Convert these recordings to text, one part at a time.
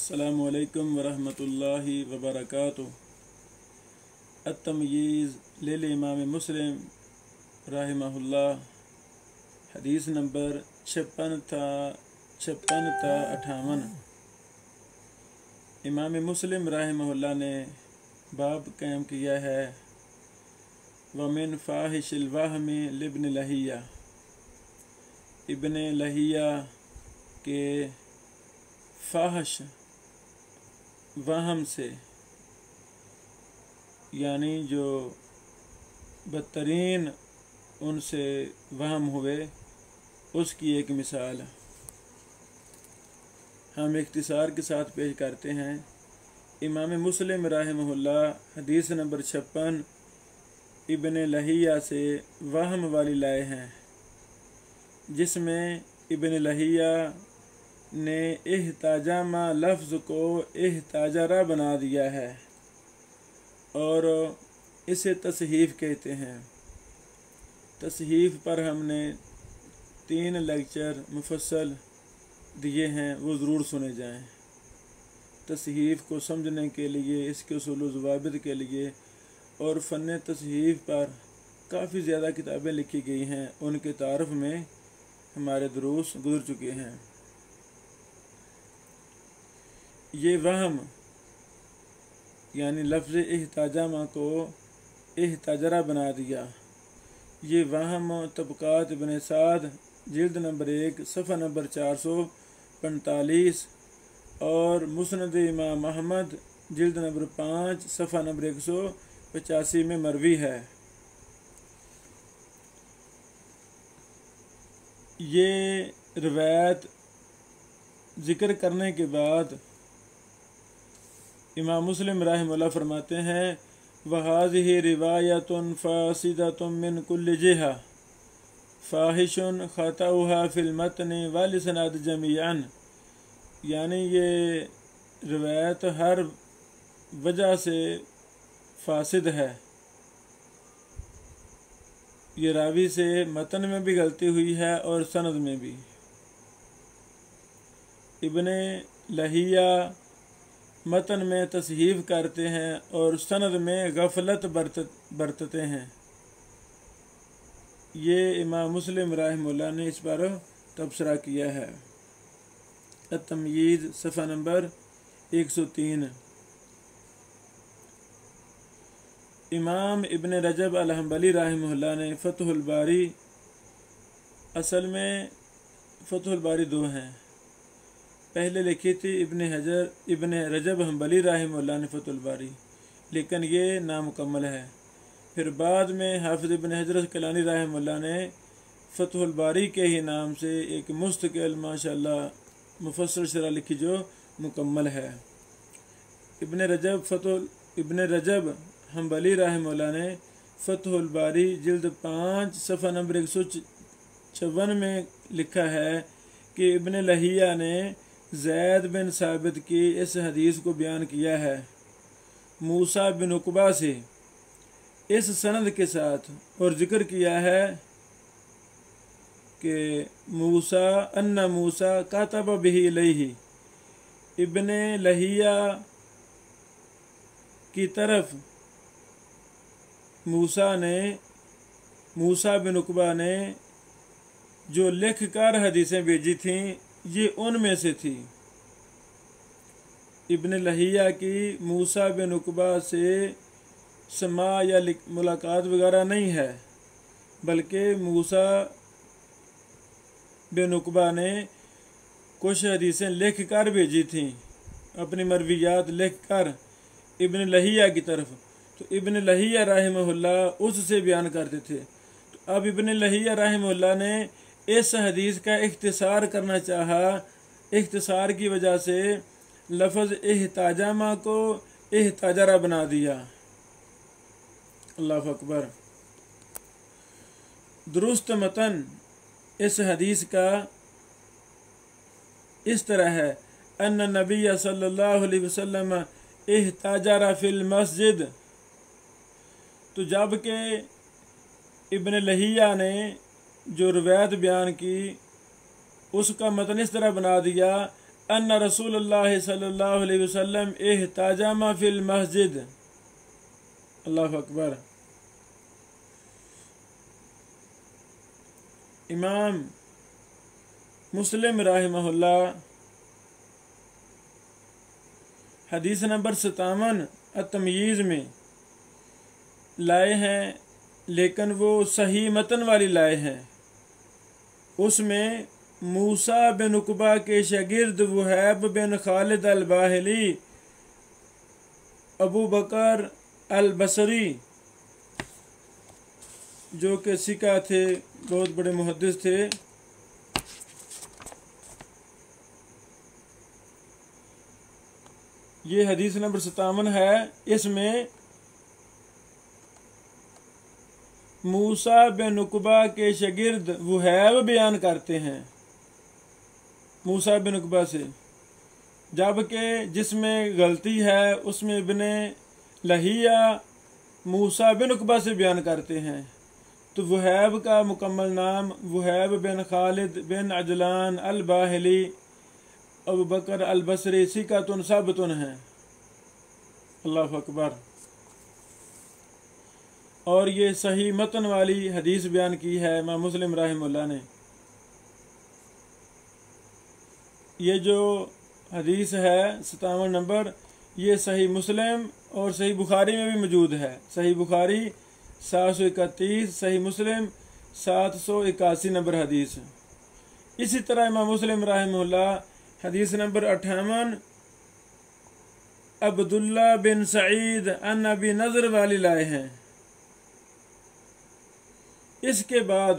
अस्सलामु अलैकुम वरहमतुल्लाहि वबरकातुहू। अत-तमयीज़ लिल इमाम मुस्लिम रहमहुल्लाह, हदीस नंबर 56 ता 58। इमाम मुस्लिम रहमहुल्लाह ने बाब कायम किया है वमिन फ़ाहिशिल वहमी लिब्न लहिया, इब्न लहिया के फ़ाहश वहम से, यानी जो बदतरीन उनसे वहम हुए, उसकी एक मिसाल हम इख्तिसार के साथ पेश करते हैं। इमाम मुस्लिम रहमहुल्लाह हदीस नंबर 56 इब्न लहिया से वहम वाली लाए हैं, जिसमें इब्न लहिया ने इहताजामा लफ्ज़ को इहताजरा बना दिया है और इसे तसहीफ़ कहते हैं। तसहीफ़ पर हमने 3 लेक्चर मुफस्सल दिए हैं, वो ज़रूर सुने जाएं। तसहीफ़ को समझने के लिए, इसके उसूल व ज़वाबित के लिए और फ़न तसहीफ़ पर काफ़ी ज़्यादा किताबें लिखी गई हैं, उनके तारफ़ में हमारे दुरूस गुज़र चुके हैं। ये वहम यानी लफ्ज़ इहताजामा को इहताजरा बना दिया, ये वहम तबक़ात इब्न साद जिल्द नंबर 1 सफ़ा नंबर 445 और मुस्नद इमाम अहमद जिल्द नंबर 5 सफ़ा नंबर 185 में मरवी है। ये रिवायत ज़िक्र करने के बाद इमाम मुस्लिम रहमहुल्लाह फरमाते हैं वहाज़िही रिवायतुन फ़ासिदतुन मिन कुल्लि जिहा फ़ाहिशुन ख़ताउहा फ़िल मतनि वल इस्नाद जमीअन, यानी ये रिवायत हर वजह से फ़ासिद है। ये रावी से मतन में भी गलती हुई है और सनद में भी। इब्न लहिया मतन में तसहीफ़ करते हैं और सनद में गफलत बरतते हैं। ये इमाम मुस्लिम रहमहुल्लाह ने इस पर तबसरा किया है। अत-तमयीज़ सफ़ा नंबर 103। इमाम इब्न रजब अल-हंबली रहमहुल्लाह ने फ़तहुल बारी, असल में फ़तहुल बारी 2 हैं, पहले लिखी थी इब्न रजब हंबली रहमहुल्लाह ने फ़तहुल बारी, लेकिन ये नामुकम्मल है। फिर बाद में हाफ़िज़ इब्न हजर अस्क़लानी रहमहुल्लाह ने फ़तहुल बारी के ही नाम से एक मुस्तक़िल माशाअल्लाह मुफ़स्सल शरह लिखी जो मुकम्मल है। इब्न रजब हंबली रहमहुल्लाह ने फ़तहुल बारी जिल्द 5 सफ़ा नंबर 156 में लिखा है कि इब्न लहिया ने ज़ैद बिन साबित की इस हदीस को बयान किया है मूसा बिन उक़बा से इस सनद के साथ, और ज़िक्र किया है कि अन्ना मूसा कातब बिही इलैहि, इब्न लहिया की तरफ मूसा बिन उक़बा ने जो लिख कर हदीसें भेजी थीं, ये उनमें से थी। इब्न लहिया की मूसा बिन उक़बा से समा या मुलाकात वगैरह नहीं है, बल्कि मूसा बिन उक़बा ने कुछ हदीसें लिख कर भेजी थीं, अपनी मरवियात लिख कर इब्न लहिया की तरफ। तो इब्न लहिया रहमहुल्लाह उससे बयान करते थे। तो अब इब्न लहिया रहमहुल्लाह ने इस हदीस का इख्तिसार करना चाहा, इख्तिसार की वजह से लफ्ज़ इहताजामा को इहताजरा बना दिया। अल्लाहु अकबर। दुरुस्त मतन इस हदीस का इस तरह है अन्ना नबिय्य सल्लल्लाहु अलैहि वसल्लम इहताजरा फिल मस्जिद। तो जब के इब्न लहिया ने जो रिवायत बयान की, उसका मतन इस तरह बना दिया अन्ना रसूलुल्लाह सल्लल्लाहु अलैहि वसल्लम इहताजमा फिल मस्जिद। अल्लाहु अकबर। इमाम मुस्लिम रहमहुल्लाह हदीस नंबर 57 अत-तमयीज़ में लाए हैं, लेकिन वो सही मतन वाली लाए हैं। उसमें मूसा बिन उकबा के शागिर्द वहैब बिन खालिद अल-बाहिली अबू बकर अल-बसरी, जो कि सिका थे, बहुत बड़े मुहद्दिस थे, ये हदीस नंबर 57 है। इसमें मूसा बिन उकबा के शागिर्द वहैब बयान करते हैं मूसा बिन उकबा से, जबकि जिसमें गलती है उसमें इब्ने लहिया मूसा बिन उकबा से बयान करते हैं। तो वहैब का मुकम्मल नाम वहैब बिन खालिद बिन अजलान अल-बाहिली अबू बकर अल-बसरी सिकातुन साबितुन है। अल्लाहु अकबर। और ये सही मतन वाली हदीस बयान की है इमाम मुस्लिम रहमहुल्लाह ने। ये जो हदीस है 57 नंबर, ये सही मुस्लिम और सही बुखारी में भी मौजूद है। सही बुखारी 731, सही मुस्लिम 781 नंबर हदीस। इसी तरह इमाम मुस्लिम रहमहुल्लाह हदीस नंबर 58 अब्दुल्ला बिन सईद अन अबी नज़र वाली लाए हैं। इसके बाद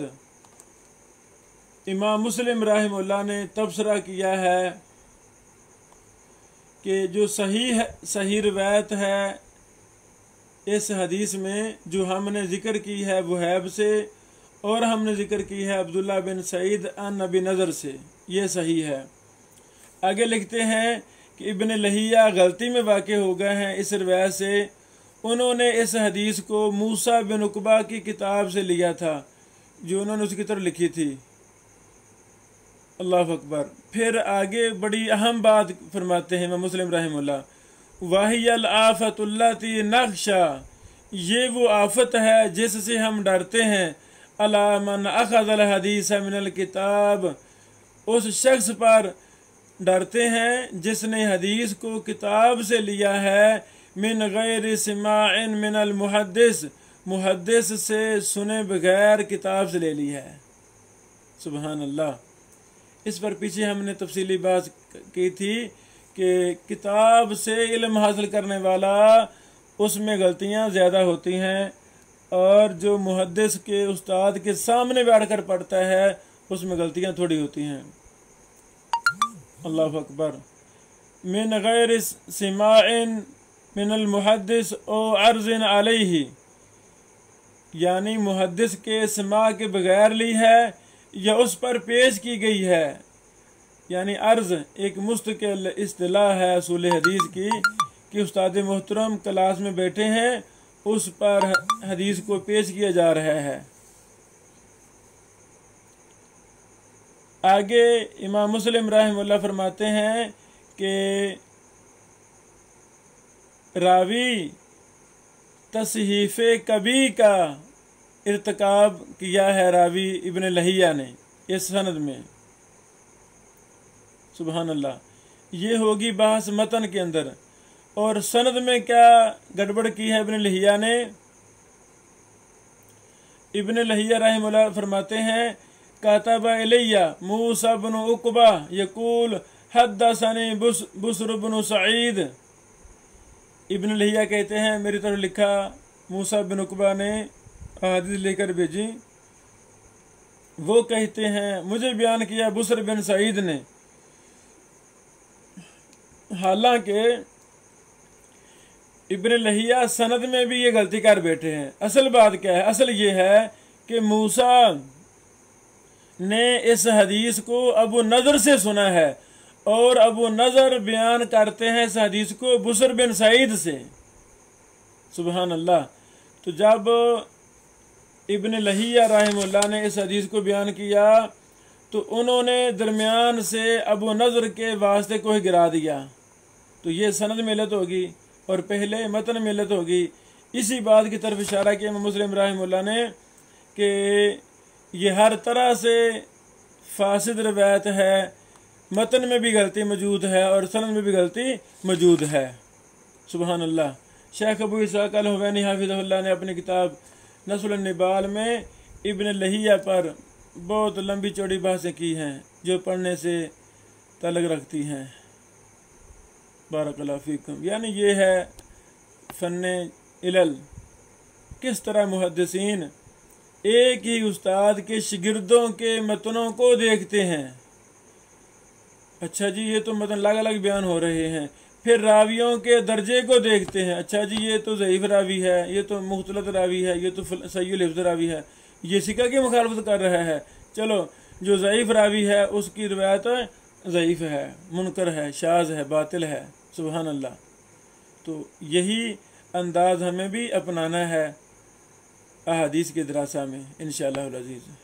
इमाम मुस्लिम रहमहुल्लाह ने तबसरा किया है कि जो सही रिवायत है इस हदीस में, जो हमने ज़िक्र की है वहैब से और हमने ज़िक्र की है अब्दुल्ला बिन सईद अन अबी नज़र से, ये सही है। आगे लिखते हैं कि इब्ने लहिया गलती में वाक़े हो गए हैं इस रिवायत से। उन्होंने इस हदीस को मूसा बिन उकबा की किताब से लिया था, जो उन्होंने उसकी तरफ लिखी थी। अल्लाहु अकबर। फिर आगे बड़ी अहम बात फरमाते हैं इमाम मुस्लिम रहमहुल्लाह, वाहियल आफतुल्लती नख्शा, ये वो आफत है जिससे हम डरते हैं, अला मन अखज़ल हदीस मिनल किताब, उस शख्स पर डरते हैं जिसने हदीस को किताब से लिया है, मिन गैर सिमाइन मिनल मुहद्दिस, मुहद्दिस से सुने बगैर किताब से ले ली है। सुबहान अल्लाह। इस पर पीछे हमने तफसीली बात की थी कि किताब से इल्म हासिल करने वाला उसमें गलतियां ज़्यादा होती हैं, और जो मुहद्दिस के उस्ताद के सामने बैठ कर पढ़ता है उसमें गलतियां थोड़ी होती हैं। अल्लाहु अकबर। मिन गैर सिमाइन मिनल मुहद्दिस ओ अर्ज़िन अलैहि, यानी मुहद्दिस के समा के बगैर ली है या उस पर पेश की गई है। यानी अर्ज़ एक मुस्तकिल इस्तिलाह है असूल हदीस की, कि उस्ताद मोहतरम क्लास में बैठे हैं, उस पर हदीस को पेश किया जा रहा है। आगे इमाम मुस्लिम रहमहुल्लाह फरमाते हैं कि रावी तसहीफ़े कभी का इर्तिकाब किया है रावी इब्ने लहिया ने इस सनद में। सुबहान अल्लाह। ये होगी बहस मतन के अंदर, और सनद में क्या गड़बड़ की है इब्ने लहिया ने। इब्ने लहिया रहमहुल्लाह फरमाते हैं, कातबा इलैया मूसा बिन उकबा यकूल हद्दसनी बुस्र बिन सईद। इब्न लहिया कहते हैं, मेरी तरफ लिखा मूसा बिन उकबा ने हदीस लेकर भेजी, वो कहते हैं मुझे बयान किया बुस्र बिन सईद ने। हालांकि इब्न लहिया सनद में भी ये गलती कर बैठे हैं। असल बात क्या है? असल ये है कि मूसा ने इस हदीस को अबू नज़र से सुना है, और अबू नज़र बयान करते हैं इस हदीस को बुस्र बिन सईद से। सुबहान अल्लाह। तो जब इब्न लहिया रहमहुल्लाह ने इस हदीस को बयान किया तो उन्होंने दरमियान से अबू नज़र के वास्ते को ही गिरा दिया। तो ये सनद में इल्लत होगी और पहले मतन में इल्लत होगी। इसी बात की तरफ इशारा किया मुस्लिम रहमतुल्लाह ने कि ये हर तरह से फासिद रवायत है, मतन में भी गलती मौजूद है और सनद में भी गलती मौजूद है। सुबहान अल्लाह। शेख अबू इसहाक़ अल-हुवैनी हाफिज़हुल्लाह ने अपनी किताब नस्रुल निबाल में इब्न लहिया पर बहुत लंबी चौड़ी बातें की हैं जो पढ़ने से तल्लुक़ रखती हैं। बारकल्लाहु फ़ीकुम। यानी ये है फ़न्ने इलल, किस तरह मुहद्दिसीन एक ही उस्ताद के शागिर्दों के मतनों को देखते हैं। अच्छा जी, ये तो मतन अलग अलग बयान हो रहे हैं। फिर रावियों के दर्जे को देखते हैं। अच्छा जी, ये तो ज़ईफ़ रावी है, ये तो मुख्तलत रावी है, ये तो सहीहुल हिफ्ज़ रावी है, ये सिका की मुखालफत कर रहा है। चलो, जो ज़ईफ़ रावी है उसकी रिवायत ज़ईफ़ है, मुनकर है, शाज़ है, बातिल है। सुबहान अल्लाह। तो यही अंदाज़ हमें भी अपनाना है अहादीस के दरासा में इंशाअल्लाह अज़ीज़।